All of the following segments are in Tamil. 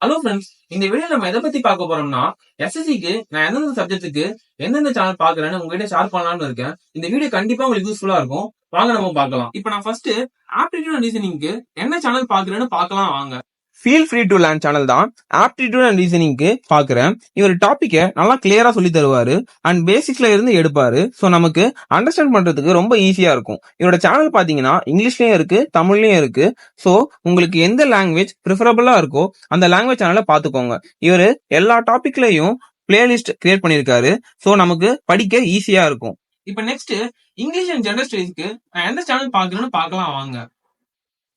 ஹலோ ஃப்ரெண்ட்ஸ், இந்த வீடியோ நம்ம எதை பத்தி பார்க்க போறோம்னா எஸ்எஸ்சிக்கு நான் எந்தெந்த சப்ஜெக்ட்டுக்கு எந்தெந்த சேனல் பாக்குறேன்னு உங்ககிட்ட ஷேர் பண்ணலாம்னு இருக்கேன். இந்த வீடியோ கண்டிப்பா உங்களுக்கு யூஸ்ஃபுல்லா இருக்கும். வாங்க நம்ம பார்க்கலாம். இப்போ நான் ஃபர்ஸ்ட் ஆப்டிடியூட் அண்ட் ரீசனிங்க்கு என்ன சேனல் பாக்குறேன்னு பார்க்கலாம் வாங்க. Feel free to learn channel தான் ஆப்டிடியூட் அண்ட் ரீசனிங்க்கு பாக்குறேன். இவர் டாபிக்கை நல்லா கிளியரா சொல்லி தருவாரு அண்ட் பேசிக்ஸ்ல இருந்து எடுப்பாரு. ஸோ நமக்கு அண்டர்ஸ்டாண்ட் பண்றதுக்கு ரொம்ப ஈஸியா இருக்கும். இவரோட சேனல் பாத்தீங்கன்னா இங்கிலீஷ்லயும் இருக்கு, தமிழ்லயும் இருக்கு. ஸோ உங்களுக்கு எந்த லாங்குவேஜ் ப்ரிஃபரபிளா இருக்கோ அந்த லாங்குவேஜ் சேனலை பாத்துக்கோங்க. இவரு எல்லா டாபிக்லயும் பிளேலிஸ்ட் கிரியேட் பண்ணிருக்காரு. ஸோ நமக்கு படிக்க ஈஸியா இருக்கும். இப்போ நெக்ஸ்ட் இங்கிலீஷ் அண்ட் ஜெனரல் ஸ்டடீஸ்க்கு நான் எந்த சேனல் பாக்குறேன்னு பார்க்கலாம் வாங்க.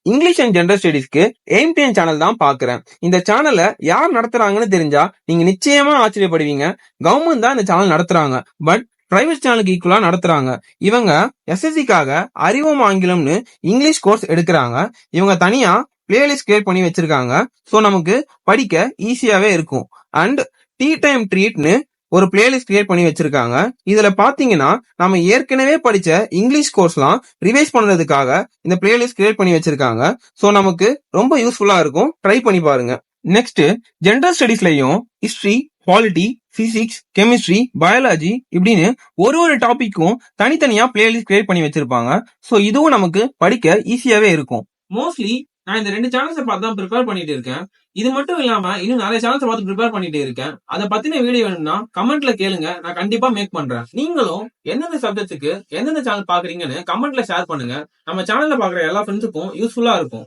இங்கிலீஷ் அண்ட் ஜெனரல் ஸ்டடீஸ்க்கு எய்ம்10 சேனல் தான் பாக்குறேன். இந்த சேனலை யார் நடத்துறாங்கன்னு தெரிஞ்சா நீங்க நிச்சயமா ஆச்சரியப்படுவீங்க. கவர்மெண்ட் தான் இந்த சேனல் நடத்துறாங்க, பட் பிரைவேட் சேனலுக்கு ஈக்குவலா நடத்துறாங்க. இவங்க எஸ்எஸ்சிக்காக அறிவோம் ஆங்கிலம்னு இங்கிலீஷ் கோர்ஸ் எடுக்கிறாங்க. இவங்க தனியா பிளேலிஸ்ட் கிரியேட் பண்ணி வச்சிருக்காங்க. ஸோ நமக்கு படிக்க ஈஸியாவே இருக்கும். அண்ட் டீ டைம் ட்ரீட்னு ஒரு பிளேலிஸ்ட் கிரியேட் பண்ணி வச்சிருக்காங்க. இதுல பாத்தீங்கன்னா நம்ம ஏற்கனவே படிச்ச இங்கிலீஷ் கோர்ஸ்லாம் ரிவைஸ் பண்றதுக்காக இந்த பிளேலிஸ்ட் கிரியேட் பண்ணி வச்சிருக்காங்க. சோ நமக்கு ரொம்ப யூஸ்ஃபுல்லா இருக்கும். ட்ரை பண்ணி பாருங்க. நெக்ஸ்ட் ஜெனரல் ஸ்டடீஸ்லயும் history, polity, physics, chemistry, biology இப்படின்னு ஒரு டாபிக்கும் தனித்தனியா பிளேலிஸ்ட் கிரியேட் பண்ணி வச்சிருப்பாங்க. சோ இதுவும் நமக்கு படிக்க ஈஸியாவே இருக்கும். மோஸ்ட்லி நான் இந்த 2 சேனல்ஸை பார்த்து தான் ப்ரிப்பேர் பண்ணிட்டு இருக்கேன். இது மட்டும் இல்லாம இன்னும் நிறைய சேனல்ஸ் பார்த்து ப்ரிப்பேர் பண்ணிட்டே இருக்கேன். அதை பத்தின வீடியோ வேணும்னா கமெண்ட்ல கேளுங்க, நான் கண்டிப்பா மேக் பண்றேன். நீங்களும் எந்தெந்த சப்ஜெக்ட்டுக்கு எந்தெந்த சேனல் பாக்குறீங்கன்னு கமெண்ட்ல ஷேர் பண்ணுங்க. நம்ம சேனல்ல பாக்குற எல்லா ஃப்ரெண்ட்ஸுக்கும் யூஸ்ஃபுல்லா இருக்கும்.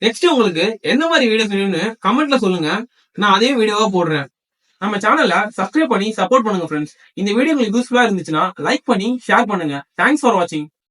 நெக்ஸ்ட் உங்களுக்கு எந்த மாதிரி வீடியோ வேணும்னு கமெண்ட்ல சொல்லுங்க, நான் அதே வீடியோவா போடுறேன். நம்ம சேனலை சப்ஸ்கிரைப் பண்ணி சப்போர்ட் பண்ணுங்க ஃப்ரெண்ட்ஸ். இந்த வீடியோ உங்களுக்கு யூஸ்ஃபுல்லா இருந்துச்சுன்னா லைக் பண்ணி ஷேர் பண்ணுங்க. தேங்க்ஸ் ஃபார் வாட்சிங்.